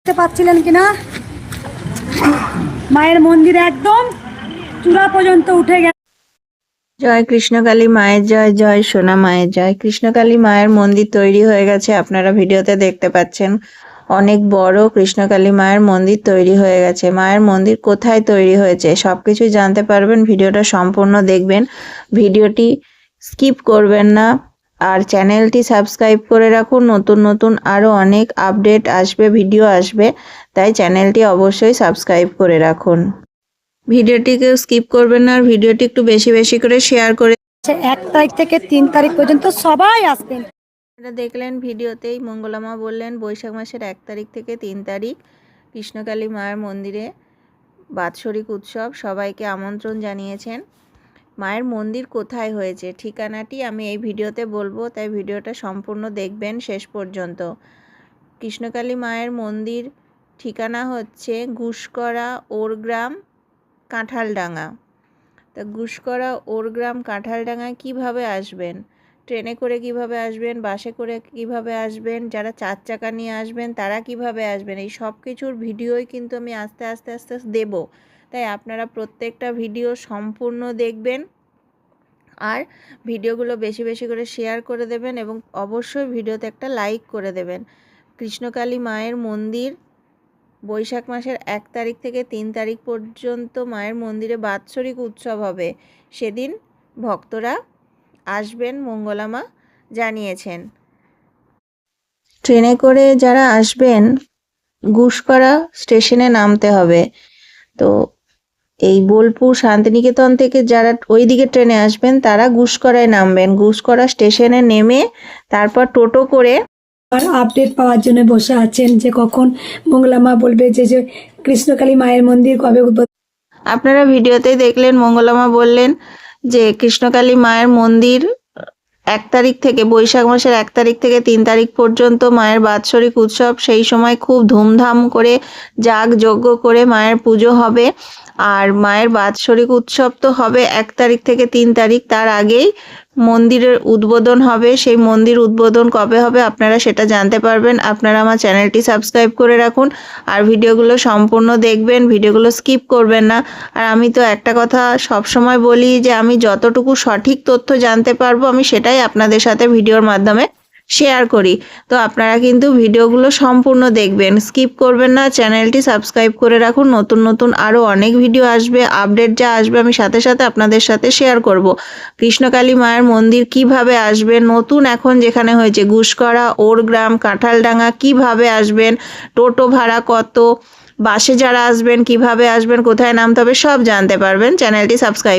দেখতে পাচ্ছিলেন কিনা মায়ের মন্দির একদম চূড়া পর্যন্ত উঠে গেছে। জয় কৃষ্ণকালী মায়ের জয়, জয় সোনা মায়ের জয়। কৃষ্ণকালী মায়ের মন্দির তৈরি হয়ে গেছে, আপনারা ভিডিওতে দেখতে পাচ্ছেন। অনেক বড় কৃষ্ণকালী মায়ের মন্দির তৈরি হয়ে গেছে। মায়ের মন্দির কোথায় তৈরি হয়েছে সবকিছু জানতে পারবেন, ভিডিওটা সম্পূর্ণ দেখবেন, ভিডিওটি স্কিপ করবেন না। আর চ্যানেলটি সাবস্ক্রাইব করে রাখুন, নতুন নতুন আরও অনেক আপডেট আসবে, ভিডিও আসবে, তাই চ্যানেলটি অবশ্যই সাবস্ক্রাইব করে রাখুন। ভিডিওটিকে স্কিপ করবেন না, আর ভিডিওটি একটু বেশি বেশি করে শেয়ার করে। 1 তারিখ থেকে 3 তারিখ পর্যন্ত সবাই আসবেন। এটা দেখলেন ভিডিওতেই, মঙ্গলামা বললেন বৈশাখ মাসের 1 তারিখ থেকে 3 তারিখ কৃষ্ণকালী মায়ের মন্দিরে বাৎসরিক উৎসব, সবাইকে আমন্ত্রণ জানিয়েছেন। মায়ের মন্দির কোথায় হয়েছে ঠিকানাটি আমি এই ভিডিওতে বলবো, তাই ভিডিওটা সম্পূর্ণ দেখবেন শেষ পর্যন্ত। কৃষ্ণকালী মায়ের মন্দির ঠিকানা হচ্ছে গুসকরা ওরগ্রাম কাঁঠালডাঙ্গা। তা গুসকরা ওরগ্রাম কাঁঠালডাঙ্গায় কিভাবে আসবেন, ট্রেনে করে কিভাবে আসবেন, বাসে করে কিভাবে আসবেন, যারা 4 চাকা নিয়ে আসবেন তারা কিভাবে আসবেন, এই সব কিছুর ভিডিওই কিন্তু আমি আস্তে আস্তে দেব। তাই আপনারা প্রত্যেকটা ভিডিও সম্পূর্ণ দেখবেন, আর ভিডিওগুলো বেশি বেশি করে শেয়ার করে দেবেন, এবং অবশ্যই ভিডিওতে একটা লাইক করে দেবেন। কৃষ্ণকালী মায়ের মন্দির বৈশাখ মাসের 1 তারিখ থেকে 3 তারিখ পর্যন্ত মায়ের মন্দিরে বাৎসরিক উৎসব হবে, সেদিন ভক্তরা আসবেন মঙ্গলামা জানিয়েছেন। ট্রেনে করে যারা আসবেন গুসকরা স্টেশনে নামতে হবে। তো এই বোলপুর শান্তিনিকেতন থেকে যারা ওই দিকে ট্রেনে আসবেন তারা গুসকরায় নামবেন, গুসকরা স্টেশনে নেমে তারপর টোটো করে আর আপডেট পাওয়ার জন্য বসে আছেন যে কখন মঙ্গলামা বলবে যে কৃষ্ণকালী মায়ের মন্দির কবে উদ্বোধন। আপনারা ভিডিওতেই দেখলেন মঙ্গলামা বললেন যে কৃষ্ণকালী মায়ের মন্দির 1 তারিখ থেকে বৈশাখ মাসের 1 তারিখ থেকে 3 তারিখ পর্যন্ত মায়ের বাৎসরিক উৎসব, সেই সময় খুব ধুমধাম করে যাগযজ্ঞ করে মায়ের পুজো হবে। আর মায়ের বাৎসরিক উৎসব তো হবে 1 তারিখ থেকে 3 তারিখ, তার আগেই মন্দিরের উদ্বোধন হবে। সেই মন্দির উদ্বোধন কবে হবে আপনারা সেটা জানতে পারবেন। আপনারা আমার চ্যানেলটি সাবস্ক্রাইব করে রাখুন, আর ভিডিওগুলো সম্পূর্ণ দেখবেন, ভিডিওগুলো স্কিপ করবেন না। আর আমি তো একটা কথা সব সময় বলি যে আমি যতটুকু সঠিক তথ্য জানতে পারবো আমি সেটাই আপনাদের সাথে ভিডিওর মাধ্যমে শেয়ার করি। তো আপনারা কিন্তু ভিডিওগুলো সম্পূর্ণ দেখবেন, স্কিপ করবেন না, চ্যানেলটি সাবস্ক্রাইব করে রাখুন, নতুন নতুন আরও অনেক ভিডিও আসবে, আপডেট যা আসবে আমি সাথে সাথে আপনাদের সাথে শেয়ার করব। কৃষ্ণকালী মায়ের মন্দির কিভাবে আসবেন, নতুন এখন যেখানে হয়েছে গুসকরা ওরগ্রাম কাঁঠালডাঙ্গা, কিভাবে আসবেন, টোটো ভাড়া কত, বাসে যারা আসবেন কিভাবে আসবেন, কোথায় নামতে হবে সব জানতে পারবেন। চ্যানেলটি সাবস্ক্রাইব